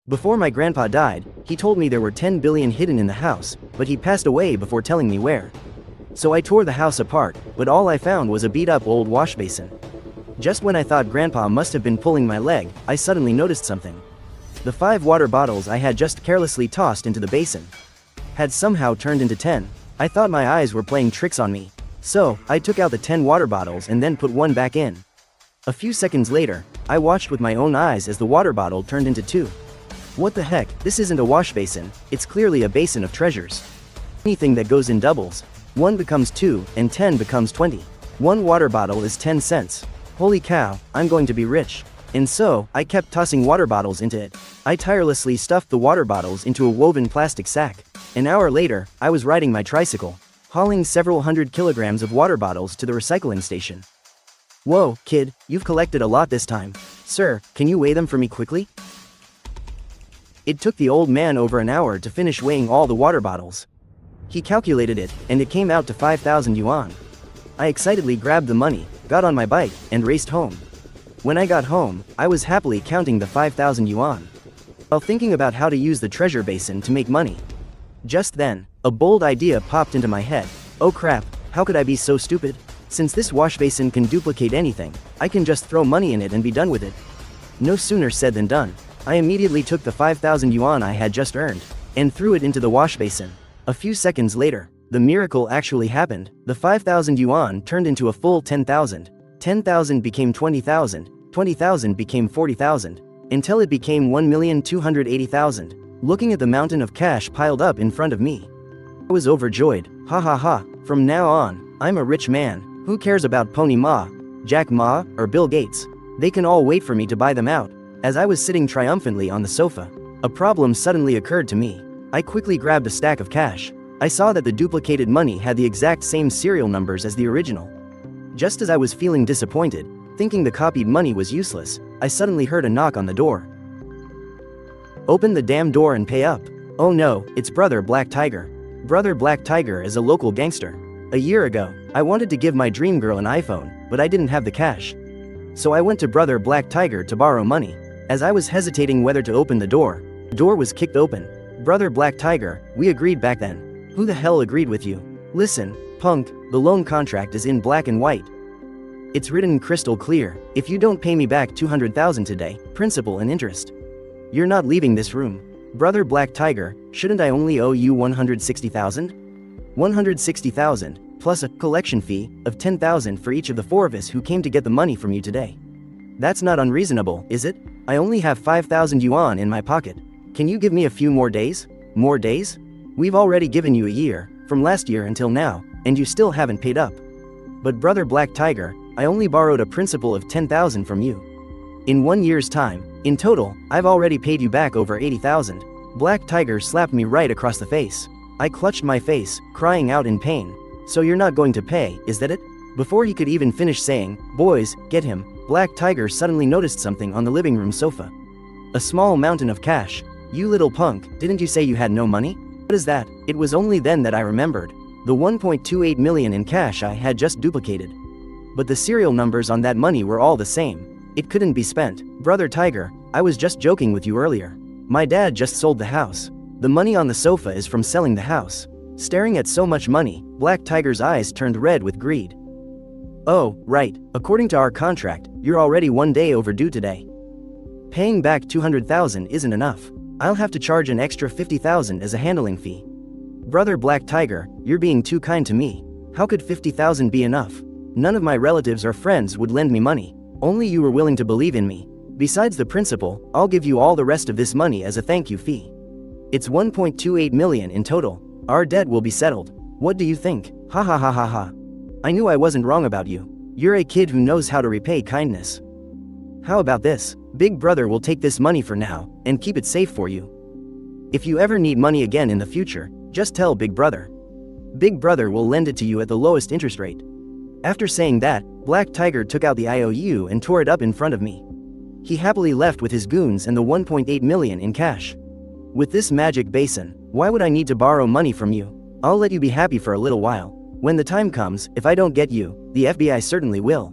Before my grandpa died, he told me there were 10 billion hidden in the house, but he passed away before telling me where. So I tore the house apart, but all I found was a beat-up old wash basin. Just when I thought grandpa must have been pulling my leg, I suddenly noticed something. The 5 water bottles I had just carelessly tossed into the basin had somehow turned into 10. I thought my eyes were playing tricks on me. So, I took out the 10 water bottles and then put one back in. A few seconds later, I watched with my own eyes as the water bottle turned into 2. What the heck, this isn't a wash basin, it's clearly a basin of treasures. Anything that goes in doubles. 1 becomes 2, and 10 becomes 20. 1 water bottle is 10 cents. Holy cow, I'm going to be rich. And so, I kept tossing water bottles into it. I tirelessly stuffed the water bottles into a woven plastic sack. An hour later, I was riding my tricycle, hauling several hundred kilograms of water bottles to the recycling station. Whoa, kid, you've collected a lot this time. Sir, can you weigh them for me quickly? It took the old man over an hour to finish weighing all the water bottles. He calculated it, and it came out to 5,000 yuan. I excitedly grabbed the money, got on my bike, and raced home. When I got home, I was happily counting the 5,000 yuan, while thinking about how to use the treasure basin to make money. Just then, a bold idea popped into my head. Oh crap, how could I be so stupid? Since this wash basin can duplicate anything, I can just throw money in it and be done with it. No sooner said than done. I immediately took the 5,000 yuan I had just earned, and threw it into the wash basin. A few seconds later, the miracle actually happened. The 5,000 yuan turned into a full 10,000. 10,000 became 20,000, 20,000 became 40,000, until it became 1,280,000. Looking at the mountain of cash piled up in front of me, I was overjoyed. Ha ha ha, from now on, I'm a rich man. Who cares about Pony Ma, Jack Ma, or Bill Gates? They can all wait for me to buy them out. As I was sitting triumphantly on the sofa, a problem suddenly occurred to me. I quickly grabbed a stack of cash. I saw that the duplicated money had the exact same serial numbers as the original. Just as I was feeling disappointed, thinking the copied money was useless, I suddenly heard a knock on the door. Open the damn door and pay up. Oh no, it's Brother Black Tiger. Brother Black Tiger is a local gangster. A year ago, I wanted to give my dream girl an iPhone, but I didn't have the cash. So I went to Brother Black Tiger to borrow money. As I was hesitating whether to open the door was kicked open. Brother Black Tiger, we agreed back then. Who the hell agreed with you? Listen, punk, the loan contract is in black and white. It's written crystal clear. If you don't pay me back 200,000 today, principal and interest, you're not leaving this room. Brother Black Tiger, shouldn't I only owe you 160,000? 160,000, plus a collection fee of 10,000 for each of the 4 of us who came to get the money from you today. That's not unreasonable, is it? I only have 5,000 yuan in my pocket. Can you give me a few more days? More days? We've already given you a year, from last year until now, and you still haven't paid up. But Brother Black Tiger, I only borrowed a principal of 10,000 from you. In 1 year's time, in total, I've already paid you back over 80,000. Black Tiger slapped me right across the face. I clutched my face, crying out in pain. So you're not going to pay, is that it? Before he could even finish saying, boys, get him, Black Tiger suddenly noticed something on the living room sofa. A small mountain of cash. You little punk, didn't you say you had no money? What is that? It was only then that I remembered. The 1.28 million in cash I had just duplicated. But the serial numbers on that money were all the same. It couldn't be spent. Brother Tiger, I was just joking with you earlier. My dad just sold the house. The money on the sofa is from selling the house. Staring at so much money, Black Tiger's eyes turned red with greed. Oh, right, according to our contract, you're already 1 day overdue today. Paying back 200,000 isn't enough. I'll have to charge an extra 50,000 as a handling fee. Brother Black Tiger, you're being too kind to me. How could 50,000 be enough? None of my relatives or friends would lend me money. Only you were willing to believe in me. Besides the principal, I'll give you all the rest of this money as a thank you fee. It's 1.28 million in total. Our debt will be settled. What do you think? Ha ha ha ha ha. I knew I wasn't wrong about you. You're a kid who knows how to repay kindness. How about this? Big Brother will take this money for now, and keep it safe for you. If you ever need money again in the future, just tell Big Brother. Big Brother will lend it to you at the lowest interest rate. After saying that, Black Tiger took out the IOU and tore it up in front of me. He happily left with his goons and the 1.8 million in cash. With this magic basin, why would I need to borrow money from you? I'll let you be happy for a little while. When the time comes, if I don't get you, the FBI certainly will.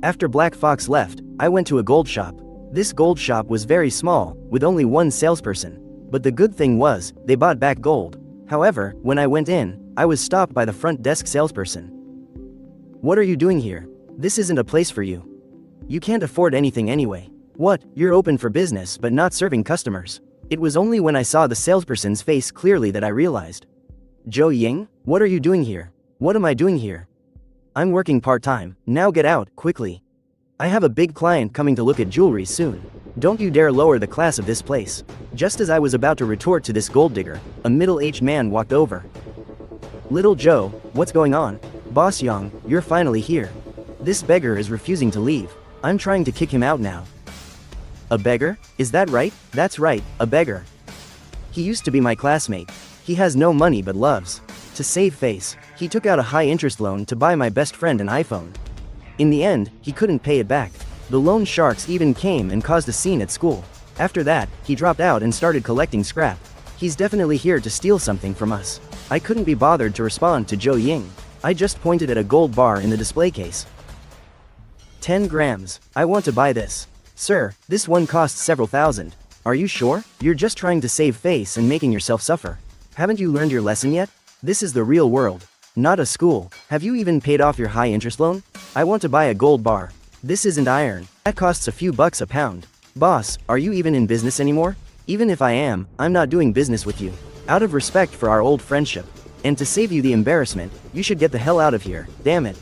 After Black Fox left, I went to a gold shop. This gold shop was very small, with only one salesperson. But the good thing was, they bought back gold. However, when I went in, I was stopped by the front desk salesperson. "What are you doing here? This isn't a place for you. You can't afford anything anyway. What, you're open for business but not serving customers?" It was only when I saw the salesperson's face clearly that I realized. "Joe Ying, what are you doing here? What am I doing here? I'm working part-time, now get out, quickly. I have a big client coming to look at jewelry soon. Don't you dare lower the class of this place." Just as I was about to retort to this gold digger, a middle-aged man walked over. "Little Joe, what's going on? Boss Yang, you're finally here. This beggar is refusing to leave. I'm trying to kick him out now." "A beggar? Is that right?" "That's right, a beggar. He used to be my classmate. He has no money but loves to save face. He took out a high-interest loan to buy my best friend an iPhone. In the end, he couldn't pay it back. The loan sharks even came and caused a scene at school. After that, he dropped out and started collecting scrap. He's definitely here to steal something from us." I couldn't be bothered to respond to Joe Ying. I just pointed at a gold bar in the display case. 10 grams. I want to buy this. "Sir, this one costs several thousand. Are you sure? You're just trying to save face and making yourself suffer. Haven't you learned your lesson yet? This is the real world, not a school. Have you even paid off your high-interest loan? I want to buy a gold bar. This isn't iron. That costs a few bucks a pound. Boss, are you even in business anymore? Even if I am, I'm not doing business with you. Out of respect for our old friendship. And to save you the embarrassment, you should get the hell out of here, damn it.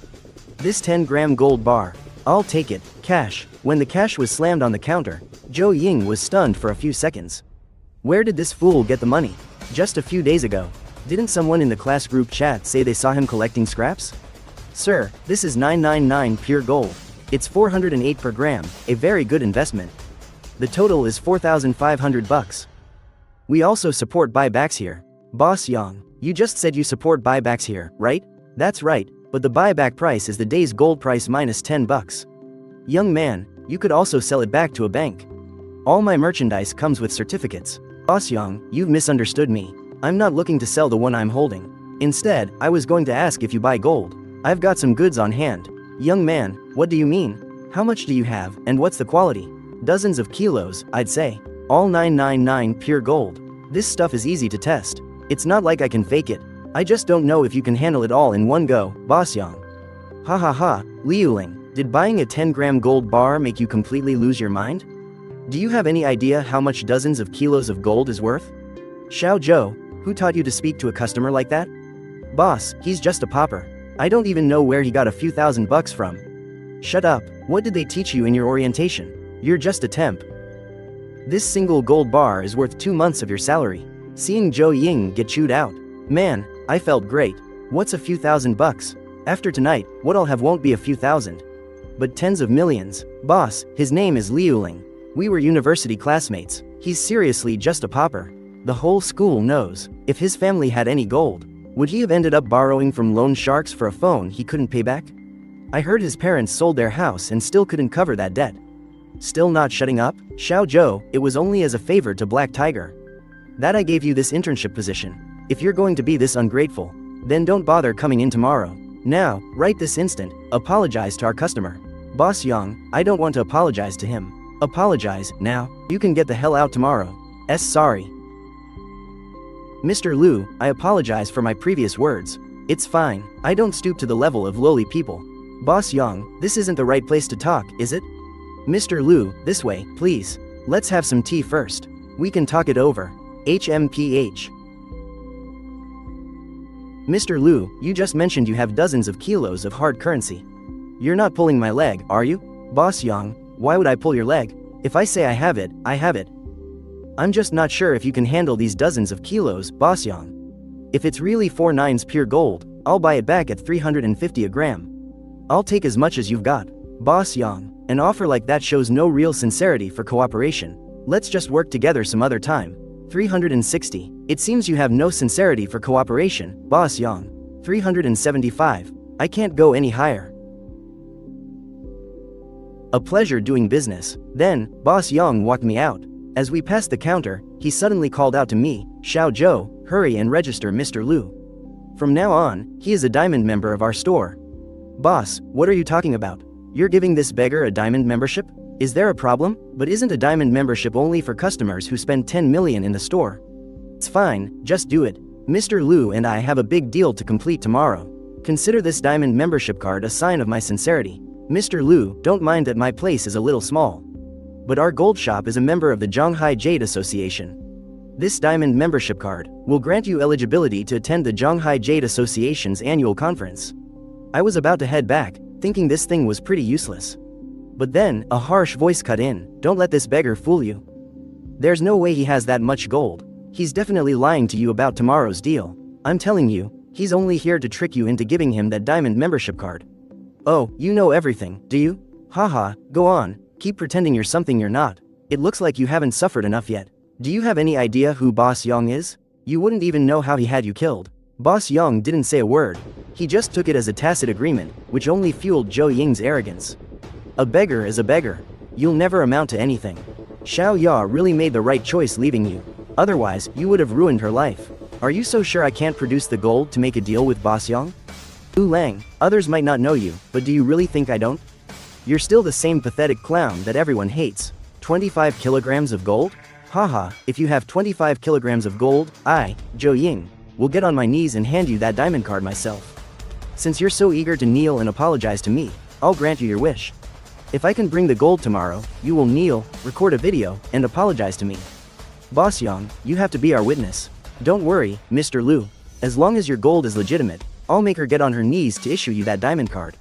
This 10-gram gold bar. I'll take it, cash." When the cash was slammed on the counter, Joe Ying was stunned for a few seconds. Where did this fool get the money? Just a few days ago, didn't someone in the class group chat say they saw him collecting scraps? "Sir, this is 999 pure gold. It's 408 per gram, a very good investment. The total is 4,500 bucks. We also support buybacks here." "Boss Yang, you just said you support buybacks here, right?" "That's right, but the buyback price is the day's gold price minus 10 bucks. Young man, you could also sell it back to a bank. All my merchandise comes with certificates." "Boss Yang, you've misunderstood me. I'm not looking to sell the one I'm holding. Instead, I was going to ask if you buy gold. I've got some goods on hand." "Young man, what do you mean? How much do you have, and what's the quality?" "Dozens of kilos, I'd say. All 999 pure gold. This stuff is easy to test. It's not like I can fake it. I just don't know if you can handle it all in one go, Boss Yang." "Ha ha ha, Liuling, did buying a 10-gram gold bar make you completely lose your mind? Do you have any idea how much dozens of kilos of gold is worth?" "Xiao Zhou, who taught you to speak to a customer like that?" "Boss, he's just a pauper. I don't even know where he got a few thousand bucks from." "Shut up, what did they teach you in your orientation? You're just a temp. This single gold bar is worth 2 months of your salary." Seeing Joe Ying get chewed out, man, I felt great. What's a few thousand bucks? After tonight, what I'll have won't be a few thousand, but tens of millions. "Boss, his name is Liuling. We were university classmates. He's seriously just a pauper. The whole school knows. If his family had any gold, would he have ended up borrowing from loan sharks for a phone he couldn't pay back? I heard his parents sold their house and still couldn't cover that debt." Still not shutting up? "Xiao Zhou, it was only as a favor to Black Tiger that I gave you this internship position. If you're going to be this ungrateful, then don't bother coming in tomorrow. Now, right this instant, apologize to our customer." "Boss Yang, I don't want to apologize to him." "Apologize, now? You can get the hell out tomorrow." Sorry. "Mr. Liu, I apologize for my previous words. It's fine, I don't stoop to the level of lowly people." "Boss Yang, this isn't the right place to talk, is it?" "Mr. Liu, this way, please. Let's have some tea first. We can talk it over. HMPH. Mr. Liu, you just mentioned you have dozens of kilos of hard currency. You're not pulling my leg, are you?" "Boss Yang, why would I pull your leg? If I say I have it, I have it. I'm just not sure if you can handle these dozens of kilos, Boss Yang. If it's really 4 nines pure gold, I'll buy it back at 350 a gram. I'll take as much as you've got." "Boss Yang, an offer like that shows no real sincerity for cooperation. Let's just work together some other time." 360. It seems you have no sincerity for cooperation, Boss Yang. 375. I can't go any higher. A pleasure doing business. Then, Boss Yang walked me out. As we passed the counter, he suddenly called out to me, "Xiao Zhou, hurry and register Mr. Liu. From now on, he is a diamond member of our store." "Boss, what are you talking about? You're giving this beggar a diamond membership? Is there a problem? But isn't a diamond membership only for customers who spend 10 million in the store? It's fine, just do it. Mr. Lu and I have a big deal to complete tomorrow. Consider this diamond membership card a sign of my sincerity. Mr. Lu, don't mind that my place is a little small. But our gold shop is a member of the Zhonghai Jade Association. This diamond membership card will grant you eligibility to attend the Zhonghai Jade Association's annual conference. I was about to head back, thinking this thing was pretty useless. But then, a harsh voice cut in, "Don't let this beggar fool you. There's no way he has that much gold. He's definitely lying to you about tomorrow's deal. I'm telling you, he's only here to trick you into giving him that diamond membership card." "Oh, you know everything, do you? Haha, go on, keep pretending you're something you're not. It looks like you haven't suffered enough yet. Do you have any idea who Boss Yang is? You wouldn't even know how he had you killed." Boss Yang didn't say a word. He just took it as a tacit agreement, which only fueled Zhou Ying's arrogance. A beggar is a beggar. You'll never amount to anything. Xiao Ya really made the right choice leaving you. Otherwise, you would have ruined her life. Are you so sure I can't produce the gold to make a deal with Boss Yang? Lu Lang, others might not know you, but do you really think I don't? You're still the same pathetic clown that everyone hates. 25 kilograms of gold? Haha, if you have 25 kilograms of gold, I, Zhou Ying, will get on my knees and hand you that diamond card myself. Since you're so eager to kneel and apologize to me, I'll grant you your wish. If I can bring the gold tomorrow, you will kneel, record a video, and apologize to me. Boss Yang, you have to be our witness. Don't worry, Mr. Lu. As long as your gold is legitimate, I'll make her get on her knees to issue you that diamond card.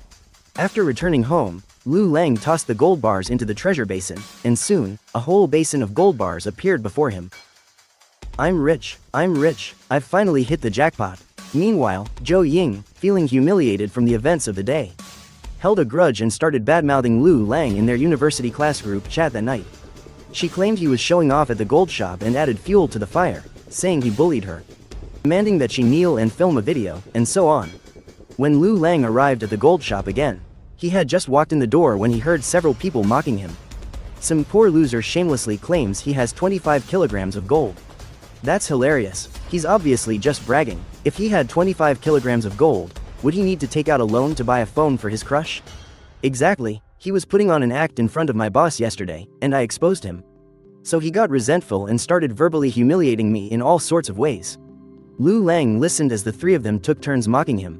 After returning home, Lu Lang tossed the gold bars into the treasure basin, and soon, a whole basin of gold bars appeared before him. I'm rich, I've finally hit the jackpot. Meanwhile, Zhou Ying, feeling humiliated from the events of the day, held a grudge and started badmouthing Lu Lang in their university class group chat that night. She claimed he was showing off at the gold shop and added fuel to the fire, saying he bullied her, demanding that she kneel and film a video, and so on. When Lu Lang arrived at the gold shop again, he had just walked in the door when he heard several people mocking him. Some poor loser shamelessly claims he has 25 kilograms of gold. That's hilarious. He's obviously just bragging. If he had 25 kilograms of gold, would he need to take out a loan to buy a phone for his crush? Exactly, he was putting on an act in front of my boss yesterday, and I exposed him. So he got resentful and started verbally humiliating me in all sorts of ways. Lu Lang listened as the three of them took turns mocking him.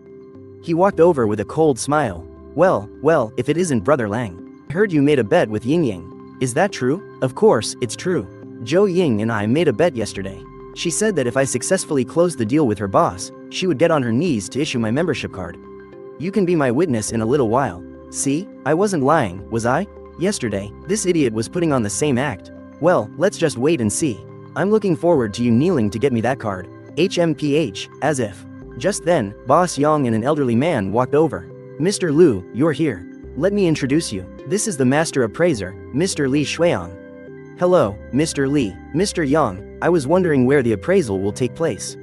He walked over with a cold smile. Well, if it isn't Brother Lang. I heard you made a bet with Ying Ying. Is that true? Of course, it's true. Zhou Ying and I made a bet yesterday. She said that if I successfully closed the deal with her boss, she would get on her knees to issue my membership card. You can be my witness in a little while. See, I wasn't lying, was I? Yesterday, this idiot was putting on the same act. Well, let's just wait and see. I'm looking forward to you kneeling to get me that card. HMPH, as if. Just then, Boss Yang and an elderly man walked over. Mr. Lu, you're here. Let me introduce you. This is the master appraiser, Mr. Li Shuiang. Hello, Mr. Li. Mr. Yang, I was wondering where the appraisal will take place.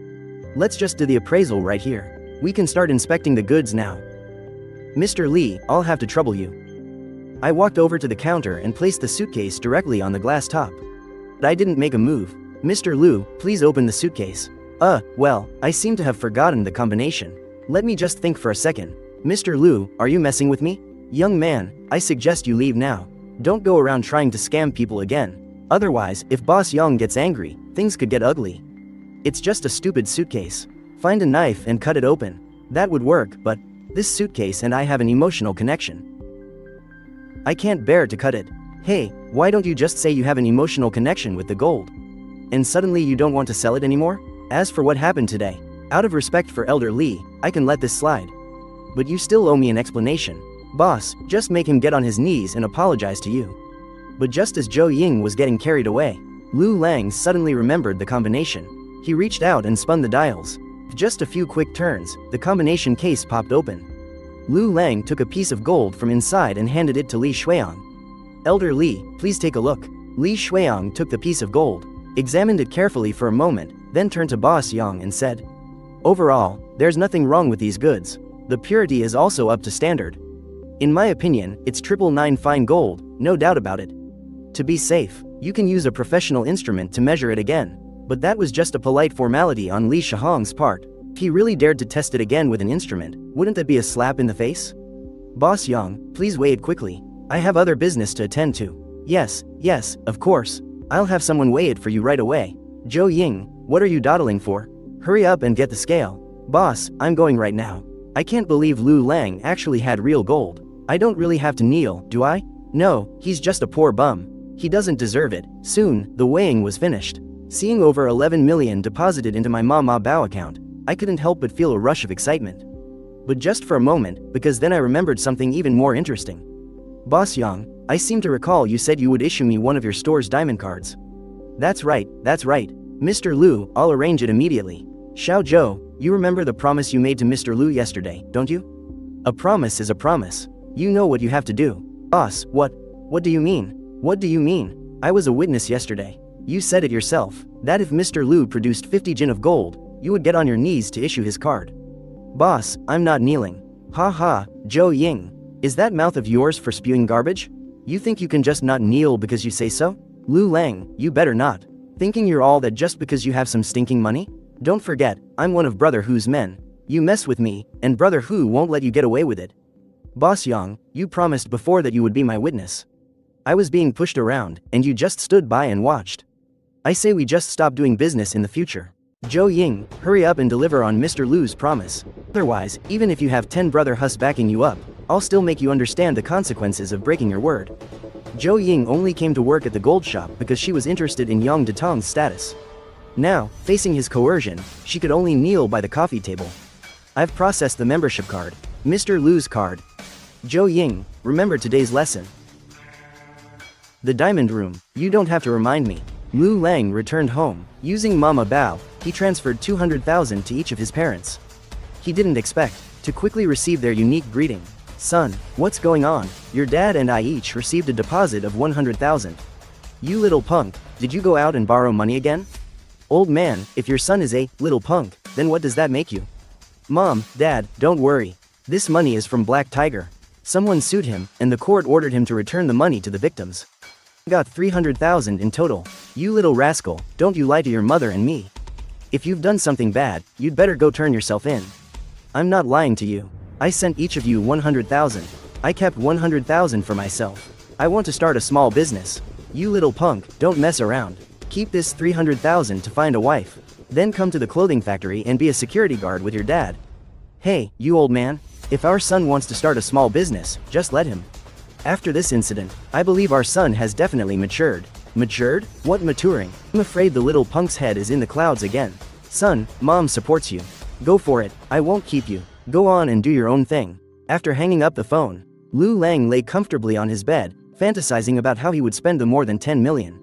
Let's just do the appraisal right here. We can start inspecting the goods now. Mr. Li, I'll have to trouble you. I walked over to the counter and placed the suitcase directly on the glass top. But I didn't make a move. Mr. Lu, please open the suitcase. Well, I seem to have forgotten the combination. Let me just think for a second. Mr. Lu, are you messing with me? Young man, I suggest you leave now. Don't go around trying to scam people again. Otherwise, if Boss Yang gets angry, things could get ugly. It's just a stupid suitcase. Find a knife and cut it open. That would work, but this suitcase and I have an emotional connection. I can't bear to cut it. Hey, why don't you just say you have an emotional connection with the gold? And suddenly you don't want to sell it anymore? As for what happened today, out of respect for Elder Li, I can let this slide. But you still owe me an explanation. Boss, just make him get on his knees and apologize to you. But just as Zhou Ying was getting carried away, Lu Lang suddenly remembered the combination. He reached out and spun the dials. With just a few quick turns, the combination case popped open. Lu Lang took a piece of gold from inside and handed it to Li Shuiang. Elder Li, please take a look. Li Shuiang took the piece of gold, examined it carefully for a moment, then turned to Boss Yang and said, "Overall, there's nothing wrong with these goods. The purity is also up to standard. In my opinion, it's 999 fine gold, no doubt about it. To be safe, you can use a professional instrument to measure it again." But that was just a polite formality on Li Shihong's part. If he really dared to test it again with an instrument, wouldn't that be a slap in the face? Boss Yang, please weigh it quickly. I have other business to attend to. Yes, of course. I'll have someone weigh it for you right away. Joe Ying, what are you dawdling for? Hurry up and get the scale. Boss, I'm going right now. I can't believe Lu Lang actually had real gold. I don't really have to kneel, do I? No, he's just a poor bum. He doesn't deserve it. Soon, the weighing was finished. Seeing over 11 million deposited into my Mama Bao account, I couldn't help but feel a rush of excitement. But just for a moment, because then I remembered something even more interesting. Boss Yang, I seem to recall you said you would issue me one of your store's diamond cards. That's right. Mr. Lu, I'll arrange it immediately. Xiao Zhou, you remember the promise you made to Mr. Lu yesterday, don't you? A promise is a promise. You know what you have to do. Boss, what do you mean? What do you mean? I was a witness yesterday. You said it yourself, that if Mr. Lu produced 50 jin of gold, you would get on your knees to issue his card. Boss, I'm not kneeling. Ha ha, Joe Ying. Is that mouth of yours for spewing garbage? You think you can just not kneel because you say so? Lu Lang, you better not. Thinking you're all that just because you have some stinking money? Don't forget, I'm one of Brother Hu's men. You mess with me, and Brother Hu won't let you get away with it. Boss Yang, you promised before that you would be my witness. I was being pushed around, and you just stood by and watched. I say we just stop doing business in the future. Joe Ying, hurry up and deliver on Mr. Lu's promise. Otherwise, even if you have 10 Brother Hus backing you up, I'll still make you understand the consequences of breaking your word. Joe Ying only came to work at the gold shop because she was interested in Yang Detong's status. Now, facing his coercion, she could only kneel by the coffee table. I've processed the membership card. Mr. Lu's card. Joe Ying, remember today's lesson. The diamond room, you don't have to remind me. Lu Lang returned home. Using Mama Bao, he transferred 200,000 to each of his parents. He didn't expect to quickly receive their unique greeting. Son, what's going on? Your dad and I each received a deposit of 100,000. You little punk, did you go out and borrow money again? Old man, if your son is a little punk, then what does that make you? Mom, Dad, don't worry. This money is from Black Tiger. Someone sued him, and the court ordered him to return the money to the victims. Got 300,000 in total. You little rascal, don't you lie to your mother and me. If you've done something bad, you'd better go turn yourself in. I'm not lying to you. I sent each of you 100,000. I kept 100,000 for myself. I want to start a small business. You little punk, don't mess around. Keep this 300,000 to find a wife. Then come to the clothing factory and be a security guard with your dad. Hey, you old man. If our son wants to start a small business, just let him. After this incident, I believe our son has definitely matured. Matured? What maturing? I'm afraid the little punk's head is in the clouds again. Son, Mom supports you. Go for it, I won't keep you. Go on and do your own thing. After hanging up the phone, Lu Lang lay comfortably on his bed, fantasizing about how he would spend the more than 10 million.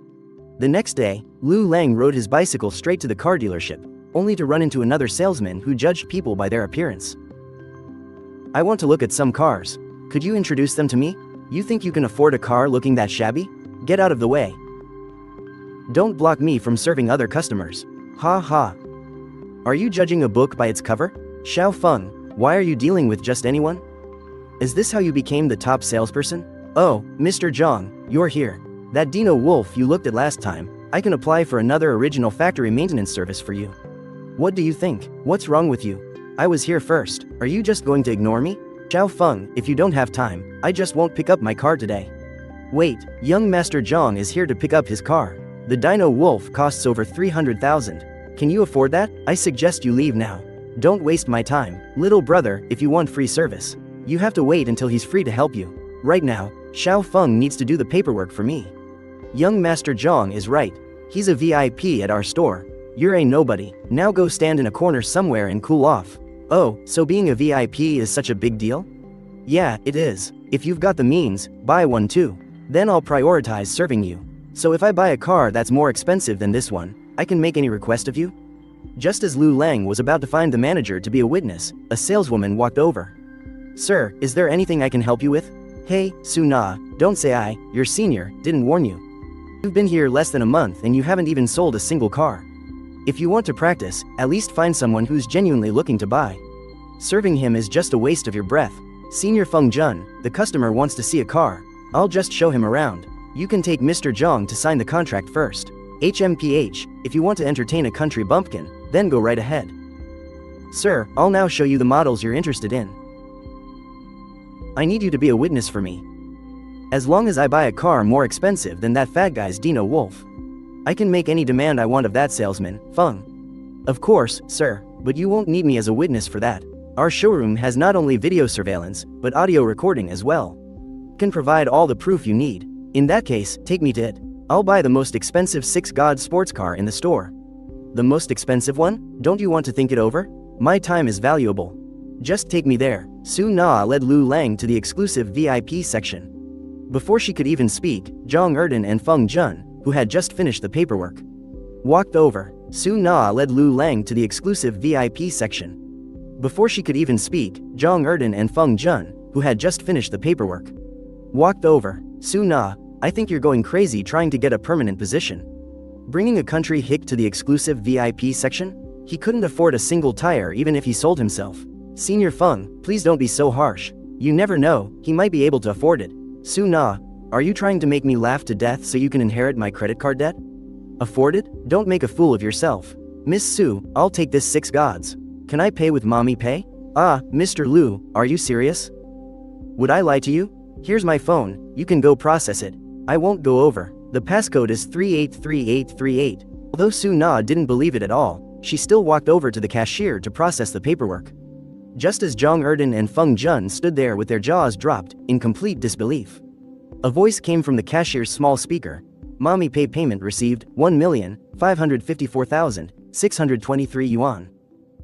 The next day, Lu Lang rode his bicycle straight to the car dealership, only to run into another salesman who judged people by their appearance. I want to look at some cars. Could you introduce them to me? You think you can afford a car looking that shabby? Get out of the way. Don't block me from serving other customers. Ha ha. Are you judging a book by its cover? Xiao Feng, why are you dealing with just anyone? Is this how you became the top salesperson? Oh, Mr. Zhang, you're here. That Dino Wolf you looked at last time, I can apply for another original factory maintenance service for you. What do you think? What's wrong with you? I was here first. Are you just going to ignore me? Xiao Feng, if you don't have time, I just won't pick up my car today. Wait, young Master Zhang is here to pick up his car. The Dino Wolf costs over 300,000. Can you afford that? I suggest you leave now. Don't waste my time. Little brother, if you want free service, you have to wait until he's free to help you. Right now, Xiao Feng needs to do the paperwork for me. Young Master Zhang is right. He's a VIP at our store. You're a nobody. Now go stand in a corner somewhere and cool off. Oh, so being a VIP is such a big deal? Yeah, it is. If you've got the means, buy one too. Then I'll prioritize serving you. So if I buy a car that's more expensive than this one, I can make any request of you? Just as Lu Lang was about to find the manager to be a witness, a saleswoman walked over. Sir, is there anything I can help you with? Hey, Su Na, don't say I, your senior, didn't warn you. You've been here less than a month and you haven't even sold a single car. If you want to practice, at least find someone who's genuinely looking to buy. Serving him is just a waste of your breath. Senior Feng Jun, the customer wants to see a car. I'll just show him around. You can take Mr. Zhang to sign the contract first. HMPH, if you want to entertain a country bumpkin, then go right ahead. Sir, I'll now show you the models you're interested in. I need you to be a witness for me. As long as I buy a car more expensive than that fat guy's Dino Wolf. I can make any demand I want of that salesman, Feng. Of course, sir, but you won't need me as a witness for that. Our showroom has not only video surveillance, but audio recording as well. Can provide all the proof you need. In that case, take me to it. I'll buy the most expensive 6 God sports car in the store. The most expensive one? Don't you want to think it over? My time is valuable. Just take me there. Su Na led Lu Lang to the exclusive VIP section. Before she could even speak, Zhang Erdan and Feng Jun, who had just finished the paperwork, walked over. Su Na led Lu Lang to the exclusive VIP section. Before she could even speak, Zhang Erdan and Feng Jun, who had just finished the paperwork, walked over. Su Na, I think you're going crazy trying to get a permanent position. Bringing a country hick to the exclusive VIP section? He couldn't afford a single tire even if he sold himself. Senior Feng, please don't be so harsh. You never know, he might be able to afford it. Su Na, are you trying to make me laugh to death so you can inherit my credit card debt? Afford it? Don't make a fool of yourself. Miss Su, I'll take this 6 gods. Can I pay with mommy pay? Ah, Mr. Lu, are you serious? Would I lie to you? Here's my phone, you can go process it. I won't go over. The passcode is 383838. Although Su Na didn't believe it at all, she still walked over to the cashier to process the paperwork. Just as Zhang Erdan and Feng Jun stood there with their jaws dropped, in complete disbelief, a voice came from the cashier's small speaker. Mommy pay payment received, 1,554,623 yuan.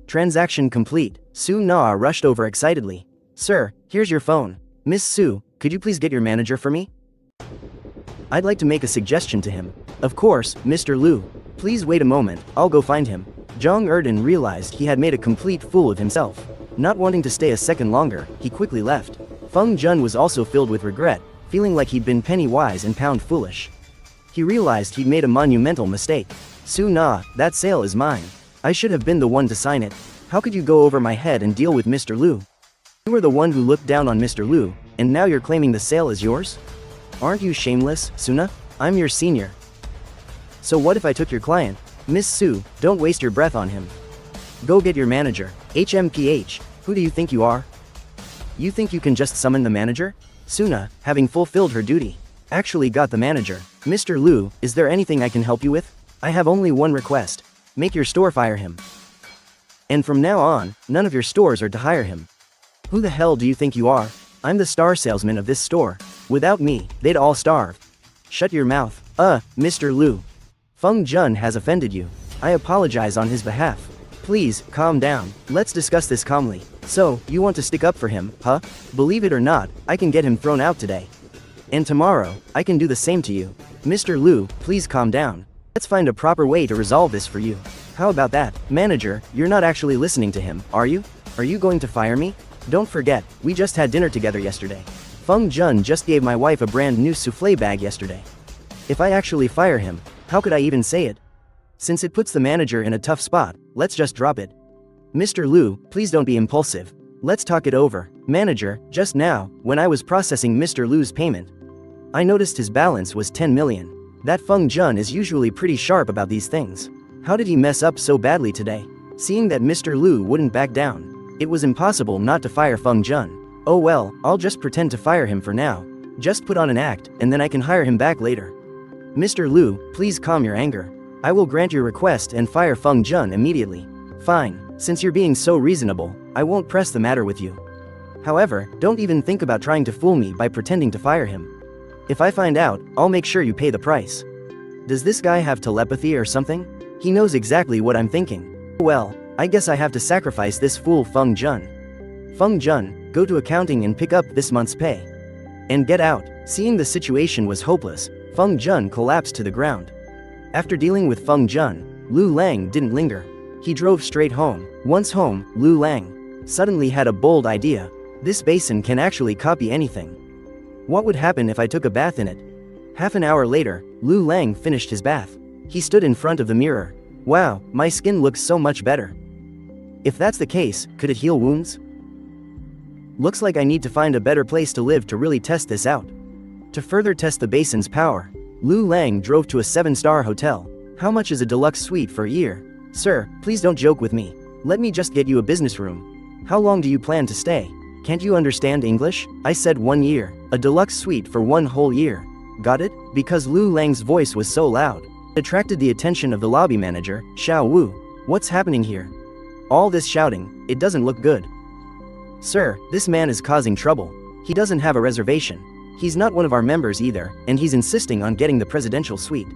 Transaction complete. Su Na rushed over excitedly. Sir, here's your phone. Miss Su, could you please get your manager for me? I'd like to make a suggestion to him. Of course, Mr. Lu. Please wait a moment, I'll go find him. Zhang Erdan realized he had made a complete fool of himself. Not wanting to stay a second longer, he quickly left. Feng Jun was also filled with regret, feeling like he'd been penny wise and pound foolish. He realized he'd made a monumental mistake. Su Na, that sale is mine. I should have been the one to sign it. How could you go over my head and deal with Mr. Lu? You were the one who looked down on Mr. Lu, and now you're claiming the sale is yours? Aren't you shameless, Suna? I'm your senior. So what if I took your client? Miss Su, don't waste your breath on him. Go get your manager. HMPH, who do you think you are? You think you can just summon the manager? Suna, having fulfilled her duty, actually got the manager. Mr. Lu, is there anything I can help you with? I have only one request. Make your store fire him. And from now on, none of your stores are to hire him. Who the hell do you think you are? I'm the star salesman of this store. Without me, they'd all starve. Shut your mouth. Mr. Lu. Feng Jun has offended you. I apologize on his behalf. Please, calm down. Let's discuss this calmly. So, you want to stick up for him, huh? Believe it or not, I can get him thrown out today. And tomorrow, I can do the same to you. Mr. Lu, please calm down. Let's find a proper way to resolve this for you. How about that? Manager, you're not actually listening to him, are you? Are you going to fire me? Don't forget, we just had dinner together yesterday. Feng Jun just gave my wife a brand new souffle bag yesterday. If I actually fire him, how could I even say it? Since it puts the manager in a tough spot, let's just drop it. Mr. Lu, please don't be impulsive. Let's talk it over. Manager, just now, when I was processing Mr. Lu's payment, I noticed his balance was 10 million. That Feng Jun is usually pretty sharp about these things. How did he mess up so badly today? Seeing that Mr. Lu wouldn't back down, it was impossible not to fire Feng Jun. Oh well, I'll just pretend to fire him for now. Just put on an act, and then I can hire him back later. Mr. Lu, please calm your anger. I will grant your request and fire Feng Jun immediately. Fine, since you're being so reasonable, I won't press the matter with you. However, don't even think about trying to fool me by pretending to fire him. If I find out, I'll make sure you pay the price. Does this guy have telepathy or something? He knows exactly what I'm thinking. Well, I guess I have to sacrifice this fool Feng Jun. Feng Jun, go to accounting and pick up this month's pay. And get out. Seeing the situation was hopeless, Feng Jun collapsed to the ground. After dealing with Feng Jun, Lu Lang didn't linger. He drove straight home. Once home, Lu Lang suddenly had a bold idea. This basin can actually copy anything. What would happen if I took a bath in it? Half an hour later, Lu Lang finished his bath. He stood in front of the mirror. Wow, my skin looks so much better. If that's the case, could it heal wounds? Looks like I need to find a better place to live to really test this out. To further test the basin's power, Lu Lang drove to a 7-star hotel. How much is a deluxe suite for a year? Sir, please don't joke with me. Let me just get you a business room. How long do you plan to stay? Can't you understand English? I said 1 year. A deluxe suite for 1 whole year. Got it? Because Lu Lang's voice was so loud. It attracted the attention of the lobby manager, Xiao Wu. What's happening here? All this shouting, it doesn't look good. Sir, this man is causing trouble. He doesn't have a reservation. He's not one of our members either, and he's insisting on getting the presidential suite.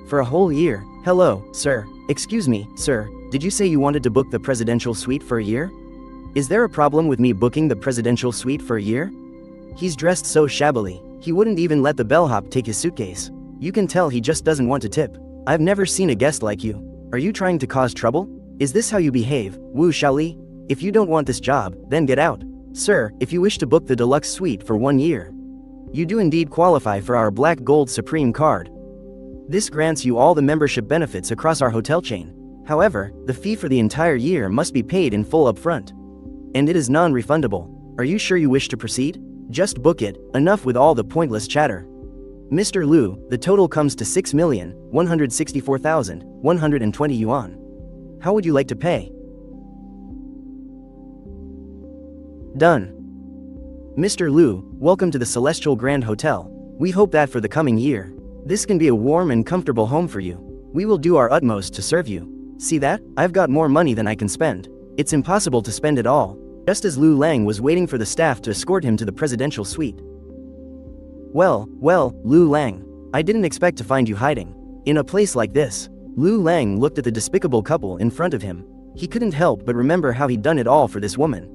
For a whole year. Hello, sir. Excuse me, sir, did you say you wanted to book the presidential suite for a year? Is there a problem with me booking the presidential suite for a year? He's dressed so shabbily, he wouldn't even let the bellhop take his suitcase. You can tell he just doesn't want to tip. I've never seen a guest like you. Are you trying to cause trouble? Is this how you behave, Wu Xiaoli? If you don't want this job, then get out. Sir, if you wish to book the deluxe suite for 1 year, you do indeed qualify for our Black Gold Supreme card. This grants you all the membership benefits across our hotel chain. However, the fee for the entire year must be paid in full upfront. And it is non-refundable. Are you sure you wish to proceed? Just book it, enough with all the pointless chatter. Mr. Lu, the total comes to 6,164,120 yuan. How would you like to pay? Done. Mr. Lu, welcome to the Celestial Grand Hotel. We hope that for the coming year, this can be a warm and comfortable home for you. We will do our utmost to serve you. See that? I've got more money than I can spend. It's impossible to spend it all. Just as Lu Lang was waiting for the staff to escort him to the presidential suite. Well, Lu Lang, I didn't expect to find you hiding in a place like this. Lu Lang looked at the despicable couple in front of him. He couldn't help but remember how he'd done it all for this woman.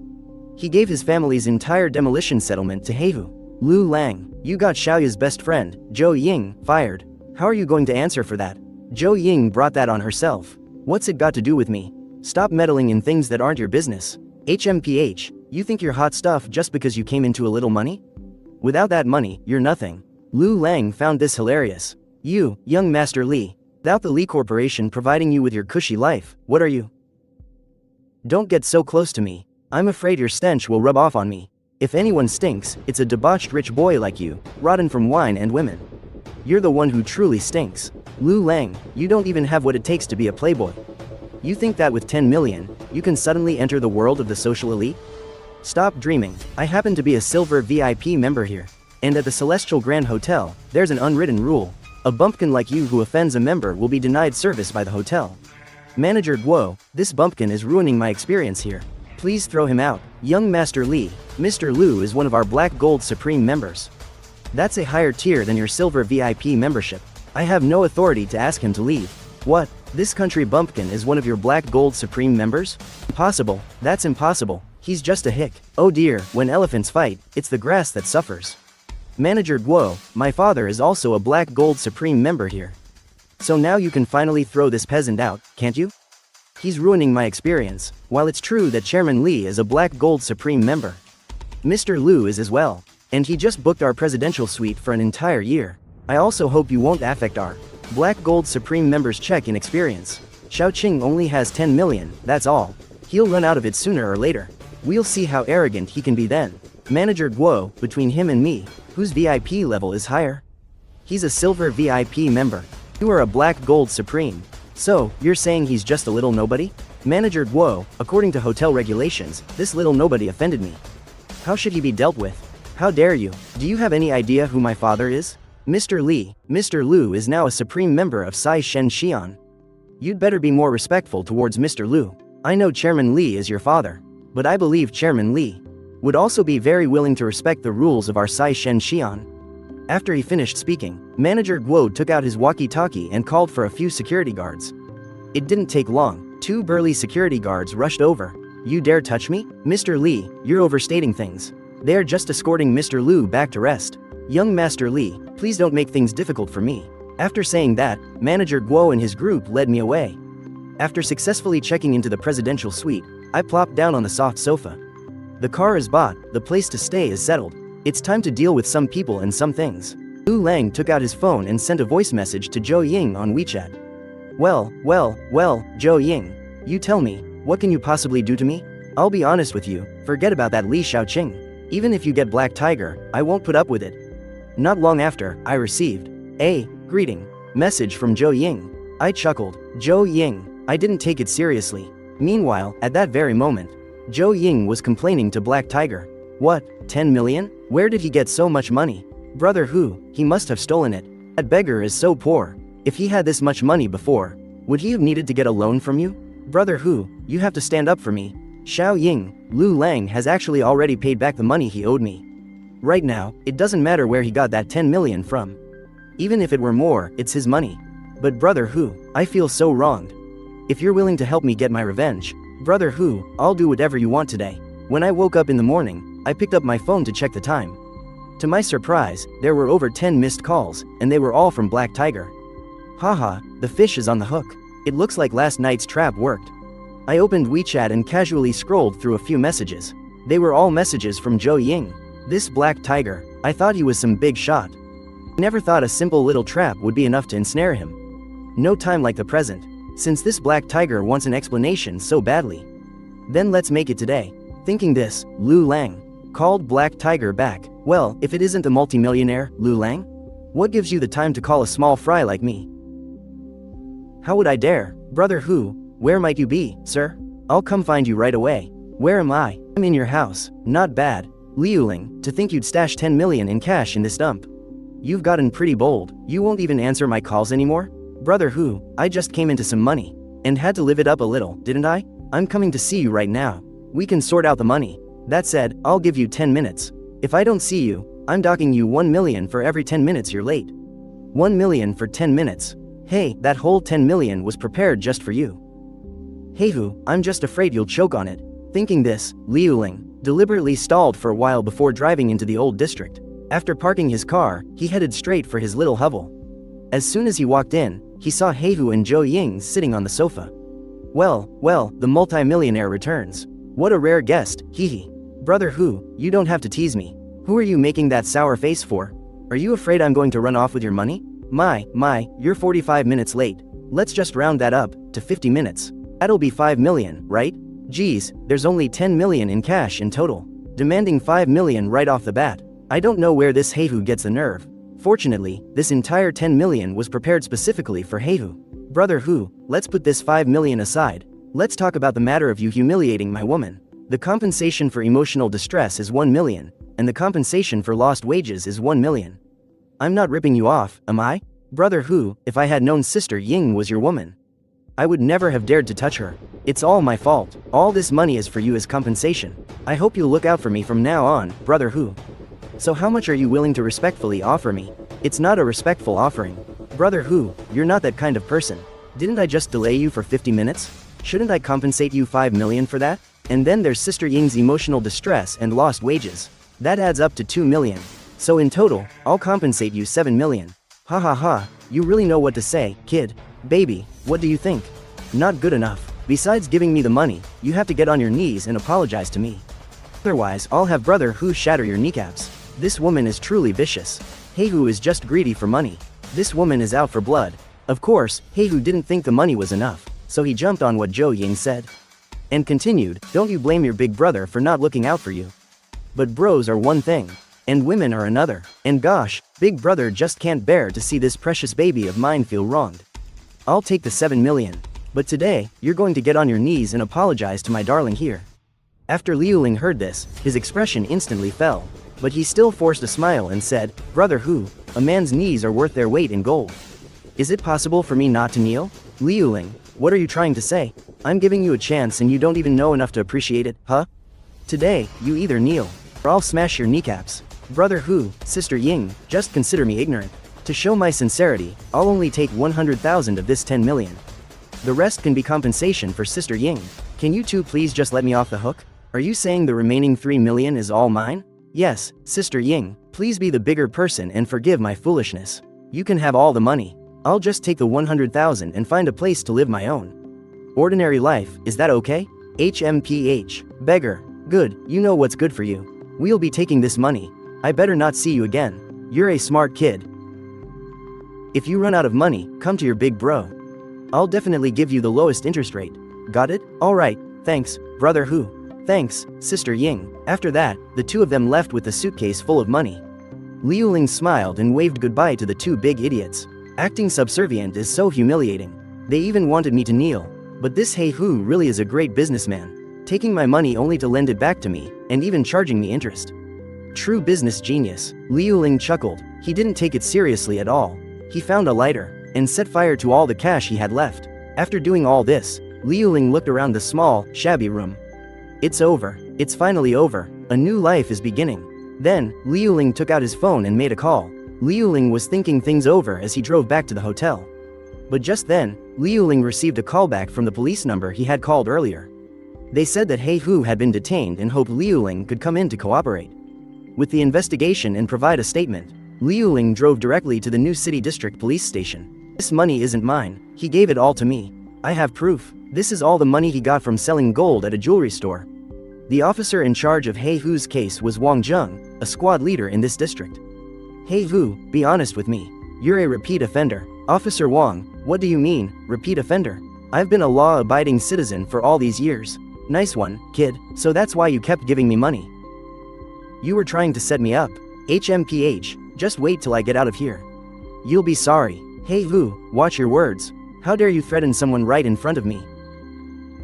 He gave his family's entire demolition settlement to Heihu. Lu Lang, you got Xiaoya's best friend, Zhou Ying, fired. How are you going to answer for that? Zhou Ying brought that on herself. What's it got to do with me? Stop meddling in things that aren't your business. HMPH, you think you're hot stuff just because you came into a little money? Without that money, you're nothing. Lu Lang found this hilarious. You, young Master Li, without the Li Corporation providing you with your cushy life, what are you? Don't get so close to me. I'm afraid your stench will rub off on me. If anyone stinks, it's a debauched rich boy like you, rotten from wine and women. You're the one who truly stinks. Lu Lang, you don't even have what it takes to be a playboy. You think that with 10 million, you can suddenly enter the world of the social elite? Stop dreaming. I happen to be a silver VIP member here. And at the Celestial Grand Hotel, there's an unwritten rule. A bumpkin like you who offends a member will be denied service by the hotel. Manager Guo, this bumpkin is ruining my experience here. Please throw him out. Young Master Li, Mr. Lu is one of our Black Gold Supreme members. That's a higher tier than your silver VIP membership. I have no authority to ask him to leave. What? This country bumpkin is one of your Black Gold Supreme members? Impossible. That's impossible. He's just a hick. Oh dear, when elephants fight, it's the grass that suffers. Manager Guo, my father is also a Black Gold Supreme member here. So now you can finally throw this peasant out, can't you? He's ruining my experience. While it's true that Chairman Li is a Black Gold Supreme member, Mr. Lu is as well. And he just booked our presidential suite for an entire year. I also hope you won't affect our Black Gold Supreme members' check-in experience. Xiaoqing only has 10 million, that's all. He'll run out of it sooner or later. We'll see how arrogant he can be then. Manager Guo, between him and me, whose VIP level is higher? He's a silver VIP member. You are a Black Gold Supreme. So, you're saying he's just a little nobody? Manager Guo, according to hotel regulations, this little nobody offended me. How should he be dealt with? How dare you? Do you have any idea who my father is? Mr. Li, Mr. Lu is now a supreme member of Sai Shen Xian. You'd better be more respectful towards Mr. Lu. I know Chairman Li is your father, but I believe Chairman Li would also be very willing to respect the rules of our Sai Shen Xian. After he finished speaking, Manager Guo took out his walkie-talkie and called for a few security guards. It didn't take long. 2 burly security guards rushed over. You dare touch me? Mr. Li, you're overstating things. They're just escorting Mr. Lu back to rest. Young Master Li, please don't make things difficult for me. After saying that, Manager Guo and his group led me away. After successfully checking into the presidential suite, I plopped down on the soft sofa. The car is bought, the place to stay is settled. It's time to deal with some people and some things. Lu Lang took out his phone and sent a voice message to Zhou Ying on WeChat. Well, Zhou Ying. You tell me, what can you possibly do to me? I'll be honest with you, forget about that Li Xiaoqing. Even if you get Black Tiger, I won't put up with it. Not long after, I received a greeting message from Zhou Ying. I chuckled. Zhou Ying. I didn't take it seriously. Meanwhile, at that very moment, Zhou Ying was complaining to Black Tiger. What, 10 million? Where did he get so much money? Brother Hu, he must have stolen it. That beggar is so poor. If he had this much money before, would he have needed to get a loan from you? Brother Hu, you have to stand up for me. Xiao Ying, Lu Lang has actually already paid back the money he owed me. Right now, it doesn't matter where he got that 10 million from. Even if it were more, it's his money. But Brother Hu, I feel so wronged. If you're willing to help me get my revenge, Brother Hu, I'll do whatever you want today. When I woke up in the morning, I picked up my phone to check the time. To my surprise, there were over 10 missed calls, and they were all from Black Tiger. Haha, the fish is on the hook. It looks like last night's trap worked. I opened WeChat and casually scrolled through a few messages. They were all messages from Zhou Ying. This Black Tiger, I thought he was some big shot. Never thought a simple little trap would be enough to ensnare him. No time like the present, since this Black Tiger wants an explanation so badly. Then let's make it today. Thinking this, Lu Lang called Black Tiger back. Well, if it isn't the multimillionaire, Lu Lang? What gives you the time to call a small fry like me? How would I dare? Brother Hu, where might you be, sir? I'll come find you right away. Where am I? I'm in your house. Not bad. Liuling, to think you'd stash 10 million in cash in this dump. You've gotten pretty bold. You won't even answer my calls anymore? Brother Hu, I just came into some money. And had to live it up a little, didn't I? I'm coming to see you right now. We can sort out the money. That said, I'll give you 10 minutes. If I don't see you, I'm docking you 1 million for every 10 minutes you're late. 1 million for 10 minutes. Hey, that whole 10 million was prepared just for you. Hey Hu, I'm just afraid you'll choke on it. Thinking this, Liuling deliberately stalled for a while before driving into the old district. After parking his car, he headed straight for his little hovel. As soon as he walked in, he saw Heihu and Zhou Ying sitting on the sofa. Well, the multimillionaire returns. What a rare guest, hee. Brother Hu, you don't have to tease me. Who are you making that sour face for? Are you afraid I'm going to run off with your money? My, you're 45 minutes late. Let's just round that up to 50 minutes. That'll be 5 million, right? Geez, there's only 10 million in cash in total. Demanding 5 million right off the bat. I don't know where this Heihu gets the nerve. Fortunately, this entire 10 million was prepared specifically for Heihu. Brother Hu, let's put this 5 million aside. Let's talk about the matter of you humiliating my woman. The compensation for emotional distress is 1 million, and the compensation for lost wages is 1 million. I'm not ripping you off, am I? Brother Hu, if I had known Sister Ying was your woman, I would never have dared to touch her. It's all my fault. All this money is for you as compensation. I hope you'll look out for me from now on, Brother Hu. So how much are you willing to respectfully offer me? It's not a respectful offering. Brother Hu, you're not that kind of person. Didn't I just delay you for 50 minutes? Shouldn't I compensate you 5 million for that? And then there's Sister Ying's emotional distress and lost wages. That adds up to 2 million. So in total, I'll compensate you 7 million. Ha ha ha, you really know what to say, kid. Baby, what do you think? Not good enough. Besides giving me the money, you have to get on your knees and apologize to me. Otherwise, I'll have Brother Hu shatter your kneecaps. This woman is truly vicious. Heihu is just greedy for money. This woman is out for blood. Of course, Heihu didn't think the money was enough, so he jumped on what Zhou Ying said. And continued, don't you blame your big brother for not looking out for you. But bros are one thing, and women are another. And gosh, big brother just can't bear to see this precious baby of mine feel wronged. I'll take the 7 million. But today, you're going to get on your knees and apologize to my darling here. After Liuling heard this, his expression instantly fell. But he still forced a smile and said, Brother Hu, a man's knees are worth their weight in gold. Is it possible for me not to kneel? Liuling, what are you trying to say? I'm giving you a chance and you don't even know enough to appreciate it, huh? Today, you either kneel, or I'll smash your kneecaps. Brother Hu, Sister Ying, just consider me ignorant. To show my sincerity, I'll only take 100,000 of this 10 million. The rest can be compensation for Sister Ying. Can you two please just let me off the hook? Are you saying the remaining 3 million is all mine? Yes, Sister Ying, please be the bigger person and forgive my foolishness. You can have all the money. I'll just take the 100,000 and find a place to live my own. Ordinary life, is that okay? HMPH, beggar. Good, you know what's good for you. We'll be taking this money. I better not see you again. You're a smart kid. If you run out of money, come to your big bro. I'll definitely give you the lowest interest rate. Got it? Alright, thanks, Brother Hu. Thanks, Sister Ying. After that, the two of them left with the suitcase full of money. Liuling smiled and waved goodbye to the two big idiots. Acting subservient is so humiliating. They even wanted me to kneel. But this Heihu really is a great businessman. taking my money only to lend it back to me, and even charging me interest. True business genius. Liu Ling chuckled. He didn't take it seriously at all. He found a lighter, and set fire to all the cash he had left. After doing all this, Liu Ling looked around the small, shabby room. It's over. It's finally over. A new life is beginning. Then, Liu Ling took out his phone and made a call. Liu Ling was thinking things over as he drove back to the hotel. But just then, Liu Ling received a callback from the police number he had called earlier. They said that He Hu had been detained and hoped Liu Ling could come in to cooperate with the investigation and provide a statement. Liu Ling drove directly to the New City District Police Station. This money isn't mine, he gave it all to me. I have proof. This is all the money he got from selling gold at a jewelry store. The officer in charge of He Hu's case was Wang Zheng, a squad leader in this district. He Hu, be honest with me. You're a repeat offender. Officer Wang, what do you mean, repeat offender? I've been a law-abiding citizen for all these years. Nice one, kid, so that's why you kept giving me money. You were trying to set me up. HMPH, just wait till I get out of here. You'll be sorry. He Hu, watch your words. How dare you threaten someone right in front of me?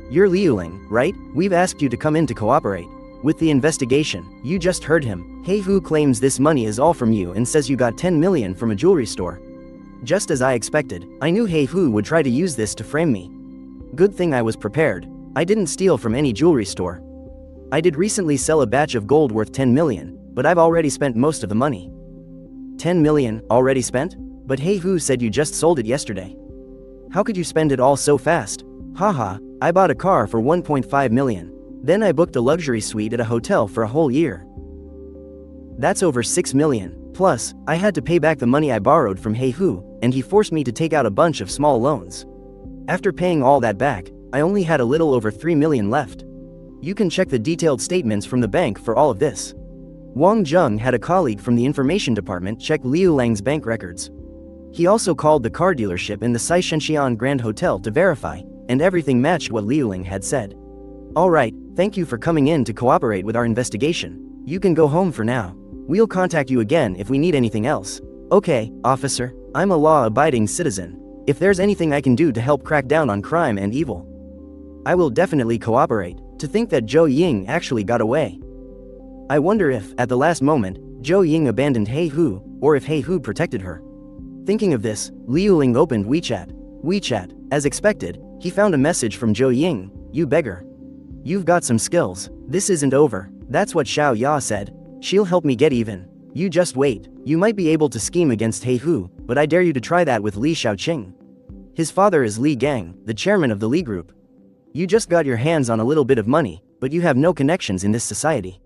You're Liu Ling, right? We've asked you to come in to cooperate with the investigation. You just heard him. He Hu claims this money is all from you and says you got 10 million from a jewelry store. Just as I expected, I knew He Hu would try to use this to frame me. Good thing I was prepared. I didn't steal from any jewelry store. I did recently sell a batch of gold worth 10 million, but I've already spent most of the money. 10 million, already spent? But He Hu said you just sold it yesterday. How could you spend it all so fast? Haha, I bought a car for 1.5 million. Then I booked a luxury suite at a hotel for a whole year. That's over 6 million. Plus, I had to pay back the money I borrowed from He Hu, and he forced me to take out a bunch of small loans. After paying all that back, I only had a little over 3 million left. You can check the detailed statements from the bank for all of this. Wang Zheng had a colleague from the information department check Liu Lang's bank records. He also called the car dealership in the Saishenxian Grand Hotel to verify, and everything matched what Liu Ling had said. Alright, thank you for coming in to cooperate with our investigation. You can go home for now. We'll contact you again if we need anything else. Okay, officer, I'm a law-abiding citizen. If there's anything I can do to help crack down on crime and evil, I will definitely cooperate. To think that Zhou Ying actually got away. I wonder if, at the last moment, Zhou Ying abandoned He Hu, or if He Hu protected her. Thinking of this, Liu Ling opened WeChat. WeChat, as expected, he found a message from Zhou Ying. You beggar. You've got some skills. This isn't over. That's what Xiao Ya said. She'll help me get even. You just wait. You might be able to scheme against He Hu, but I dare you to try that with Li Shaoqing. His father is Li Gang, the chairman of the Li Group. You just got your hands on a little bit of money, but you have no connections in this society.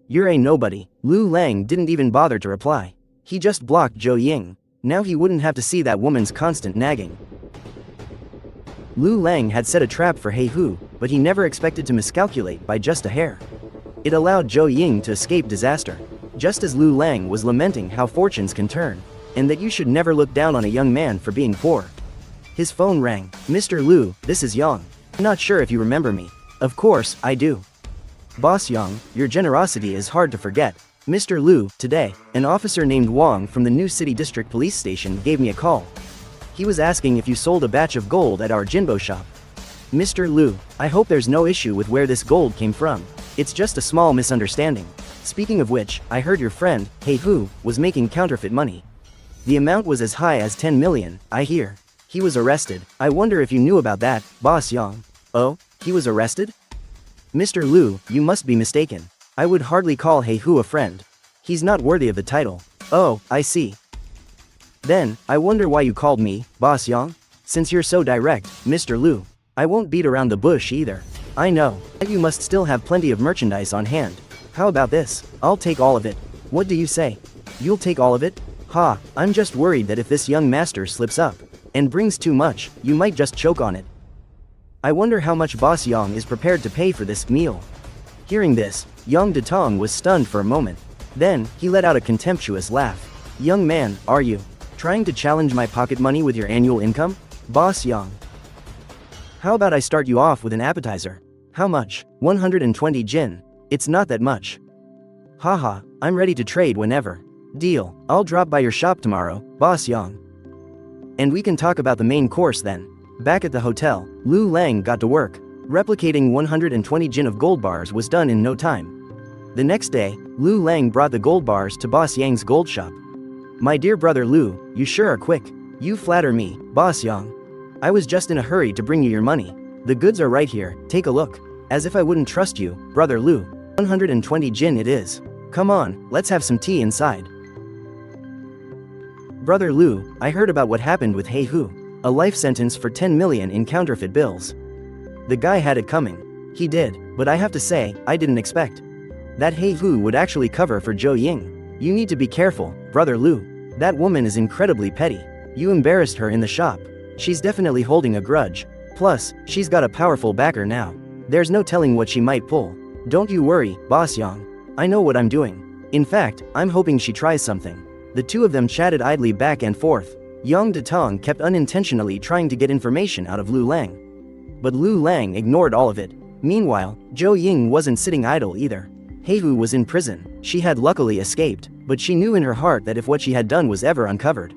You're a nobody. Lu Lang didn't even bother to reply. He just blocked Zhou Ying. Now he wouldn't have to see that woman's constant nagging. Lu Lang had set a trap for He Hu, but he never expected to miscalculate by just a hair. It allowed Zhou Ying to escape disaster, just as Lu Lang was lamenting how fortunes can turn, and that you should never look down on a young man for being poor. His phone rang. Mr. Lu, this is Yang. I'm not sure if you remember me. Of course, I do. Boss Yang, your generosity is hard to forget. Mr. Lu, today, an officer named Wang from the New City District Police Station gave me a call. He was asking if you sold a batch of gold at our Jinbo shop. Mr. Lu, I hope there's no issue with where this gold came from. It's just a small misunderstanding. Speaking of which, I heard your friend, He Hu, was making counterfeit money. The amount was as high as 10 million, I hear. He was arrested. I wonder if you knew about that, Boss Yang. Oh, he was arrested? Mr. Lu, you must be mistaken. I would hardly call He Hu a friend. He's not worthy of the title. Oh, I see. Then, I wonder why you called me, Boss Yang? Since you're so direct, Mr. Lu. I won't beat around the bush either. I know. You must still have plenty of merchandise on hand. How about this? I'll take all of it. What do you say? You'll take all of it? Ha, I'm just worried that if this young master slips up and brings too much, you might just choke on it. I wonder how much Boss Yang is prepared to pay for this meal. Hearing this, Yang Detong was stunned for a moment. Then, he let out a contemptuous laugh. Young man, are you trying to challenge my pocket money with your annual income? Boss Yang. How about I start you off with an appetizer? How much? 120 jin. It's not that much. Haha, I'm ready to trade whenever. Deal. I'll drop by your shop tomorrow, Boss Yang. And we can talk about the main course then. Back at the hotel, Lu Lang got to work. Replicating 120 jin of gold bars was done in no time. The next day, Lu Lang brought the gold bars to Boss Yang's gold shop. "My dear brother Lu, you sure are quick. You flatter me, Boss Yang. I was just in a hurry to bring you your money. The goods are right here, take a look." "As if I wouldn't trust you, brother Lu. 120 jin it is. Come on, let's have some tea inside." "Brother Lu, I heard about what happened with He Hu. A life sentence for 10 million in counterfeit bills. The guy had it coming. He did, but I have to say, I didn't expect that He Hu would actually cover for Zhou Ying. You need to be careful, brother Lu. That woman is incredibly petty. You embarrassed her in the shop. She's definitely holding a grudge. Plus, she's got a powerful backer now. There's no telling what she might pull. Don't you worry, Boss Yang. I know what I'm doing. In fact, I'm hoping she tries something." The two of them chatted idly back and forth. Yang Detong kept unintentionally trying to get information out of Lu Lang. But Lu Lang ignored all of it. Meanwhile, Zhou Ying wasn't sitting idle either. He Hu was in prison. She had luckily escaped, but she knew in her heart that if what she had done was ever uncovered,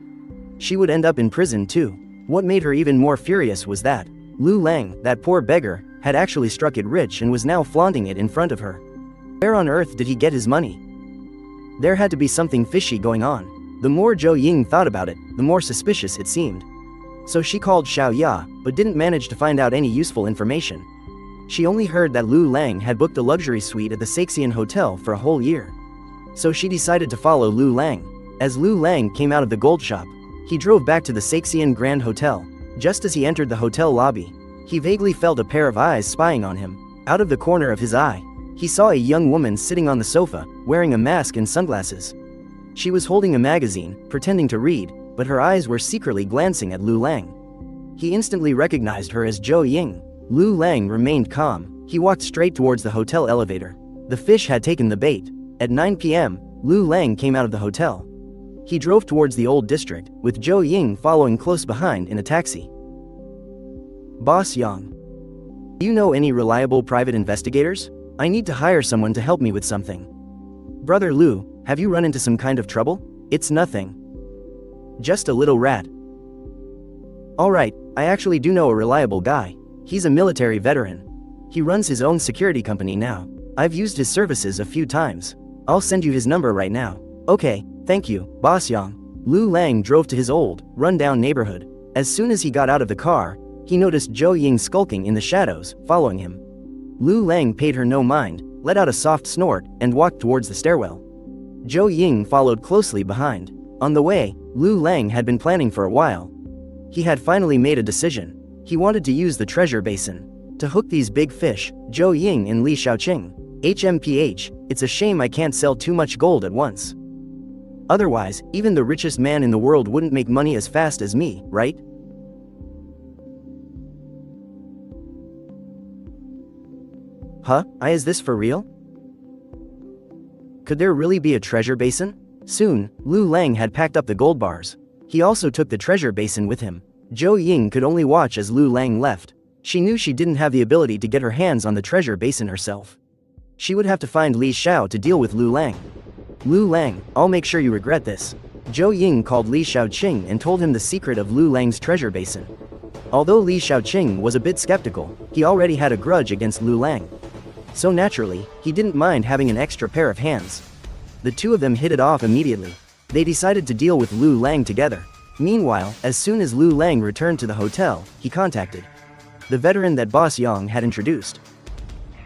she would end up in prison too. What made her even more furious was that Lu Lang, that poor beggar, had actually struck it rich and was now flaunting it in front of her. Where on earth did he get his money? There had to be something fishy going on. The more Zhou Ying thought about it, the more suspicious it seemed. So she called Xiao Ya, but didn't manage to find out any useful information. She only heard that Lu Lang had booked a luxury suite at the Saxian Hotel for a whole year. So she decided to follow Lu Lang. As Lu Lang came out of the gold shop, he drove back to the Saxian Grand Hotel. Just as he entered the hotel lobby, he vaguely felt a pair of eyes spying on him. Out of the corner of his eye, he saw a young woman sitting on the sofa, wearing a mask and sunglasses. She was holding a magazine, pretending to read, but her eyes were secretly glancing at Lu Lang. He instantly recognized her as Zhou Ying. Lu Lang remained calm. He walked straight towards the hotel elevator. The fish had taken the bait. At 9 p.m., Lu Lang came out of the hotel. He drove towards the old district, with Zhou Ying following close behind in a taxi. "Boss Yang. Do you know any reliable private investigators? I need to hire someone to help me with something." "Brother Lu, have you run into some kind of trouble?" "It's nothing. Just a little rat." "Alright, I actually do know a reliable guy. He's a military veteran. He runs his own security company now. I've used his services a few times. I'll send you his number right now." "Okay, thank you, Boss Yang." Lu Lang drove to his old, run-down neighborhood. As soon as he got out of the car, he noticed Zhou Ying skulking in the shadows, following him. Lu Lang paid her no mind, let out a soft snort, and walked towards the stairwell. Zhou Ying followed closely behind. On the way, Lu Lang had been planning for a while. He had finally made a decision. He wanted to use the treasure basin to hook these big fish, Zhou Ying and Li Xiaoqing. HMPH, it's a shame I can't sell too much gold at once. Otherwise, even the richest man in the world wouldn't make money as fast as me, right? Huh? Is this for real? Could there really be a treasure basin? Soon, Lu Lang had packed up the gold bars. He also took the treasure basin with him. Zhou Ying could only watch as Lu Lang left. She knew she didn't have the ability to get her hands on the treasure basin herself. She would have to find Li Xiao to deal with Lu Lang. "Lu Lang, I'll make sure you regret this." Zhou Ying called Li Xiaoqing and told him the secret of Lu Lang's treasure basin. Although Li Xiaoqing was a bit skeptical, he already had a grudge against Lu Lang. So naturally, he didn't mind having an extra pair of hands. The two of them hit it off immediately. They decided to deal with Lu Lang together. Meanwhile, as soon as Lu Lang returned to the hotel, he contacted the veteran that Boss Yang had introduced.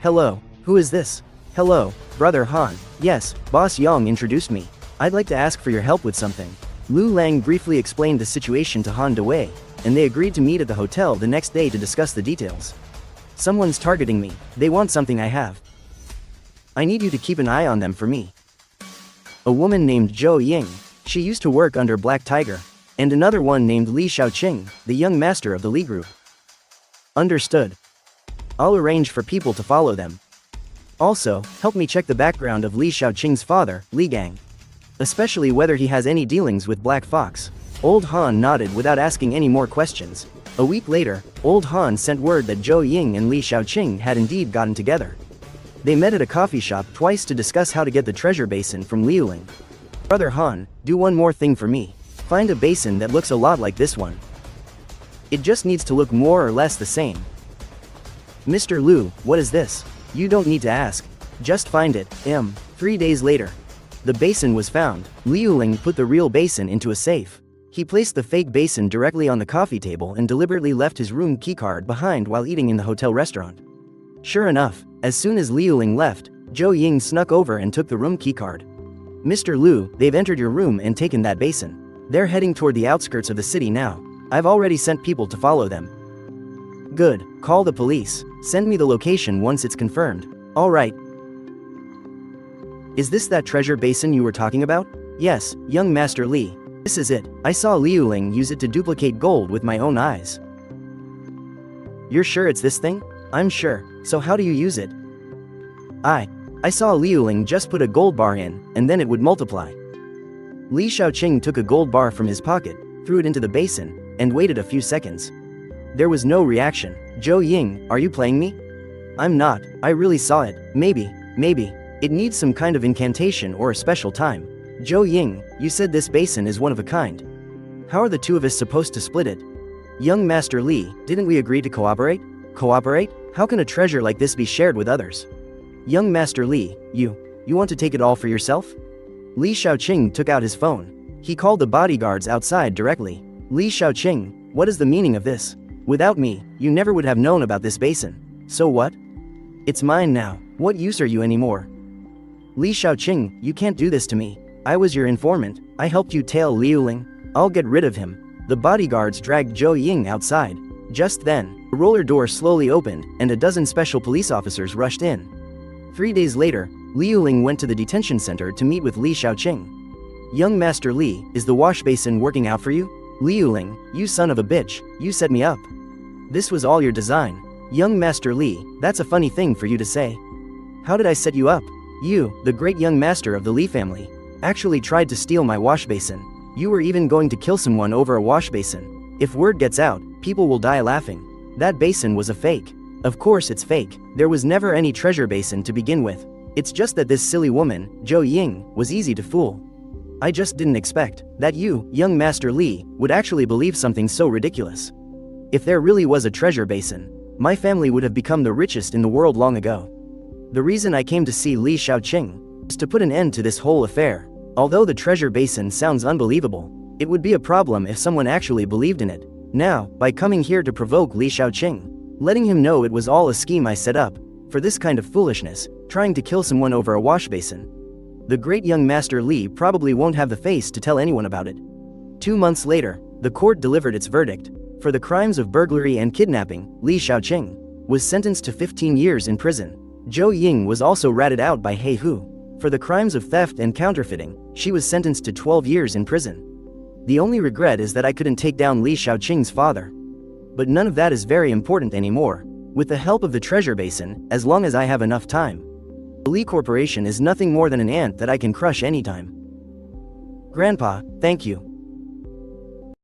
"Hello, who is this?" "Hello, Brother Han. Yes, Boss Yang introduced me. I'd like to ask for your help with something." Lu Lang briefly explained the situation to Han Dewei, and they agreed to meet at the hotel the next day to discuss the details. "Someone's targeting me. They want something I have. I need you to keep an eye on them for me." A woman named Zhou Ying. She used to work under Black Tiger. And another one named Li Xiaoqing, the young master of the Li group. "Understood. I'll arrange for people to follow them. Also, help me check the background of Li Xiaoqing's father, Li Gang. Especially whether he has any dealings with Black Fox." Old Han nodded without asking any more questions. A week later, Old Han sent word that Zhou Ying and Li Xiaoqing had indeed gotten together. They met at a coffee shop twice to discuss how to get the treasure basin from Liuling. "Brother Han, do one more thing for me. Find a basin that looks a lot like this one. It just needs to look more or less the same." Mr. Liu, what is this? You don't need to ask. Just find it. 3 days later. The basin was found. Liu Ling put the real basin into a safe. He placed the fake basin directly on the coffee table and deliberately left his room keycard behind while eating in the hotel restaurant. Sure enough, as soon as Liu Ling left, Zhou Ying snuck over and took the room keycard. Mr. Liu, they've entered your room and taken that basin. They're heading toward the outskirts of the city now. I've already sent people to follow them. Good, call the police. Send me the location once it's confirmed. All right. Is this that treasure basin you were talking about? Yes, young Master Li. This is it. I saw Liu Ling use it to duplicate gold with my own eyes. You're sure it's this thing? I'm sure. So how do you use it? I saw Liu Ling just put a gold bar in, and then it would multiply. Li Shaoqing took a gold bar from his pocket, threw it into the basin, and waited a few seconds. There was no reaction. Zhou Ying, are you playing me? I'm not. I really saw it. Maybe. It needs some kind of incantation or a special time. Zhou Ying, you said this basin is one of a kind. How are the two of us supposed to split it? Young Master Li, didn't we agree to cooperate? Cooperate? How can a treasure like this be shared with others? Young Master Li, you want to take it all for yourself? Li Shaoqing took out his phone. He called the bodyguards outside directly. Li Shaoqing, what is the meaning of this? Without me, you never would have known about this basin. So what? It's mine now. What use are you anymore? Li Shaoqing, you can't do this to me. I was your informant. I helped you tail Liu Ling. I'll get rid of him. The bodyguards dragged Zhou Ying outside. Just then, the roller door slowly opened, and a dozen special police officers rushed in. 3 days later, Liu Ling went to the detention center to meet with Li Shaoqing. Young Master Li, is the wash basin working out for you? Liu Ling, you son of a bitch, you set me up. This was all your design. Young Master Li, that's a funny thing for you to say. How did I set you up? You, the great young master of the Li family, actually tried to steal my wash basin. You were even going to kill someone over a wash basin. If word gets out, people will die laughing. That basin was a fake. Of course it's fake. There was never any treasure basin to begin with. It's just that this silly woman, Zhou Ying, was easy to fool. I just didn't expect that you, young Master Li, would actually believe something so ridiculous. If there really was a treasure basin, my family would have become the richest in the world long ago. The reason I came to see Li Shaoqing is to put an end to this whole affair. Although the treasure basin sounds unbelievable, it would be a problem if someone actually believed in it. Now, by coming here to provoke Li Shaoqing, letting him know it was all a scheme I set up, for this kind of foolishness, trying to kill someone over a wash basin, the great young Master Li probably won't have the face to tell anyone about it. 2 months later, the court delivered its verdict. For the crimes of burglary and kidnapping, Li Shaoqing was sentenced to 15 years in prison. Zhou Ying was also ratted out by He Hu. For the crimes of theft and counterfeiting, she was sentenced to 12 years in prison. The only regret is that I couldn't take down Li Shaoqing's father. But none of that is very important anymore. With the help of the treasure basin, as long as I have enough time, the Li Corporation is nothing more than an ant that I can crush anytime. Grandpa, thank you.